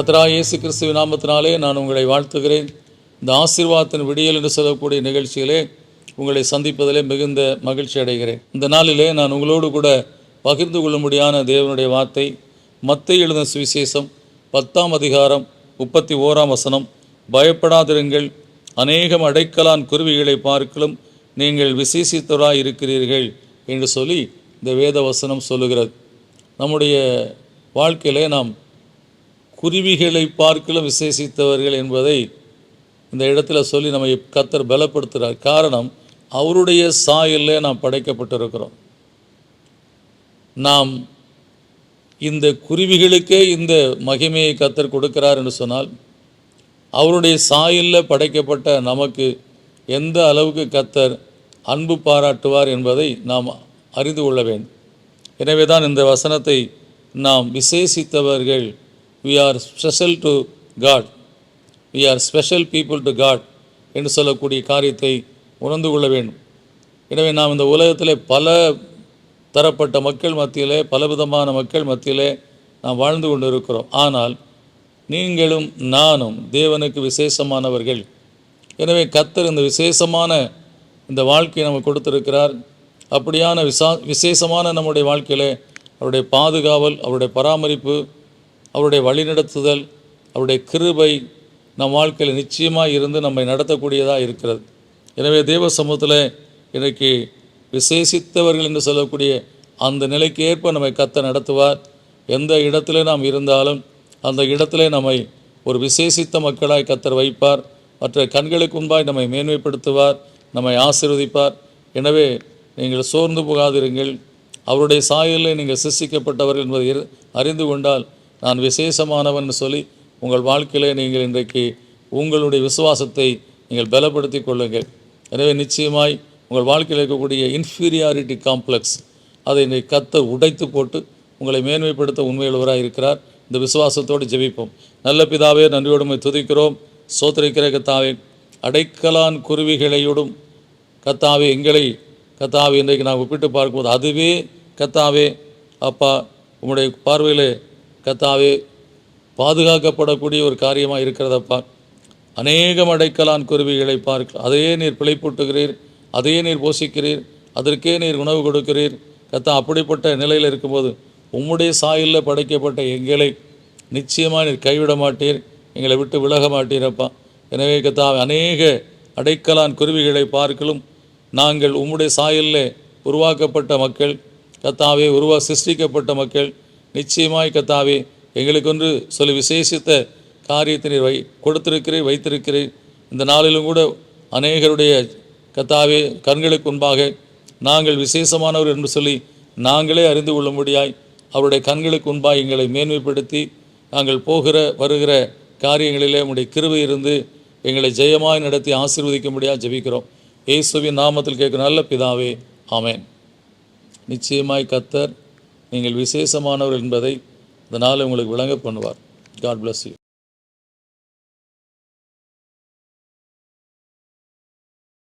கர்த்தராகிய இயேசு கிறிஸ்துவின் நாமத்தினாலே நான் உங்களை வாழ்த்துகிறேன். இந்த ஆசீர்வாதத்தின் விடியல் என்று சொல்லக்கூடிய நிகழ்ச்சியிலே உங்களை சந்திப்பதிலே மிகுந்த மகிழ்ச்சி அடைகிறேன். இந்த நாளிலே நான் உங்களோடு கூட பகிர்ந்து கொள்ளும்படியான தேவனுடைய வார்த்தை மத்தேயு எழுதின சுவிசேஷம் 10ஆம் அதிகாரம் 31ஆம் வசனம். பயப்படாதிருங்கள், அநேகம் அடைக்கலான் குருவிகளை பார்க்கலும் நீங்கள் விசேஷித்தவராய் இருக்கிறீர்கள் என்று சொல்லி இந்த வேத வசனம் சொல்லுகிறது. நம்முடைய வாழ்க்கையிலே நாம் குருவிகளை பார்க்கலும் விசேஷித்தவர்கள் என்பதை இந்த இடத்துல சொல்லி நம்ம கர்த்தர் பலப்படுத்துகிறார். காரணம், அவருடைய சாயலில் நாம் படைக்கப்பட்டிருக்கிறோம். நாம் இந்த குருவிகளுக்கே இந்த மகிமையை கர்த்தர் கொடுக்கிறார் என்று சொன்னால், அவருடைய சாயலில் படைக்கப்பட்ட நமக்கு எந்த அளவுக்கு கர்த்தர் அன்பு பாராட்டுவார் என்பதை நாம் அறிந்து கொள்ள வேண்டும். எனவே தான் இந்த வசனத்தை நாம் விசேஷித்தவர்கள், we are special to God, we are special people to God என்று சொல்லக்கூடிய காரியத்தை உணர்ந்து கொள்ள வேண்டும். எனவே நாம் இந்த உலகத்திலே பல தரப்பட்ட மக்கள் மத்தியிலே, பலவிதமான மக்கள் மத்தியிலே நாம் வாழ்ந்து கொண்டு இருக்கிறோம். ஆனால் நீங்களும் நானும் தேவனுக்கு விசேஷமானவர்கள். எனவே கர்த்தர் இந்த விசேஷமான இந்த வாழ்க்கையை நமக்கு கொடுத்திருக்கிறார். அப்படியான விசேஷமான நம்முடைய வாழ்க்கையிலே அவருடைய பாதுகாவல், அவருடைய பராமரிப்பு, அவருடைய வழிநடத்துதல், அவருடைய கிருபை நம் வாழ்க்கையில் நிச்சயமாக இருந்து நம்மை நடத்தக்கூடியதாக இருக்கிறது. எனவே தேவ சமூகத்தில் இன்றைக்கு விசேஷித்தவர்கள் என்று சொல்லக்கூடிய அந்த நிலைக்கு ஏற்ப நம்மை கர்த்தர் நடத்துவார். எந்த இடத்துல நாம் இருந்தாலும் அந்த இடத்துல நம்மை ஒரு விசேஷித்த மக்களாய் கர்த்தர் வைப்பார். மற்ற கண்களுக்கு முன்பாய் நம்மை மேன்மைப்படுத்துவார், நம்மை ஆசீர்வதிப்பார். எனவே நீங்கள் சோர்ந்து போகாதிருங்கள். அவருடைய சாயலில் நீங்கள் சிருஷ்டிக்கப்பட்டவர்கள் என்பதை அறிந்து கொண்டால், நான் விசேஷமானவன் சொல்லி உங்கள் வாழ்க்கையிலே நீங்கள் இன்றைக்கு உங்களுடைய விசுவாசத்தை நீங்கள் பலப்படுத்தி கொள்ளுங்கள். எனவே நிச்சயமாய் உங்கள் வாழ்க்கையில் இருக்கக்கூடிய இன்ஃபீரியாரிட்டி காம்ப்ளெக்ஸ் அதை இன்றைக்கு கர்த்தர் உடைத்து போட்டு உங்களை மேன்மைப்படுத்த உண்மையுள்ளவராக இருக்கிறார். இந்த விசுவாசத்தோடு ஜெபிப்போம். நல்ல பிதாவே, நன்றியோடு துதிக்கிறோம், சோத்திரிக்கிற கர்த்தாவே. அடைக்கலான் குருவிகளையோடும் கர்த்தாவே எங்களை கர்த்தாவே இன்றைக்கு நான் ஒப்பிட்டு பார்க்கும்போது அதுவே கர்த்தாவே அப்பா உங்களுடைய பார்வையில் கர்த்தாவே பாதுகாக்கப்படக்கூடிய ஒரு காரியமாக இருக்கிறதப்பா. அநேகம் அடைக்கலான் குருவிகளை பார்க்க அதையே நீர் பிழைப்பூட்டுகிறீர், அதையே நீர் போஷிக்கிறீர், அதற்கே நீர் உணவு கொடுக்கிறீர் கர்த்தா. அப்படிப்பட்ட நிலையில் இருக்கும்போது உம்முடைய சாயலில் படைக்கப்பட்ட எங்களை நிச்சயமாக நீர் கைவிட மாட்டீர், எங்களை விட்டு விலக மாட்டீரப்பா. எனவே கர்த்தாவே அநேக அடைக்கலான் குருவிகளை பார்க்கலும் நாங்கள் உம்முடைய சாயலில் உருவாக்கப்பட்ட மக்கள் கர்த்தாவே, சிருஷ்டிக்கப்பட்ட மக்கள். நிச்சயமாய் கர்த்தாவே எங்களுக்கொன்று சொல்லி விசேஷித்த காரியத்தை நீர் கொடுத்திருக்கிறீர், வைத்திருக்கிறீர். இந்த நாளிலும் கூட அநேகருடைய கர்த்தாவே கண்களுக்கு முன்பாக நாங்கள் விசேஷமானவர் என்று சொல்லி நாங்களே அறிந்து கொள்ளும்படியாய் அவருடைய கண்களுக்கு முன்பாக எங்களை மேன்மைப்படுத்தி நாங்கள் போகிற வருகிற காரியங்களிலே உம்முடைய கிருபை இருந்து எங்களை ஜெயமாய் நடத்தி ஆசீர்வதிக்கும்படியாக ஜெபிக்கிறோம். இயேசுவின் நாமத்தில் கேட்கும் நல்ல பிதாவே, ஆமென். நிச்சயமாய் கர்த்தர் நீங்கள் விசேஷமானவர் என்பதை இதனால் உங்களுக்கு விளங்க பண்ணுவார். God bless you.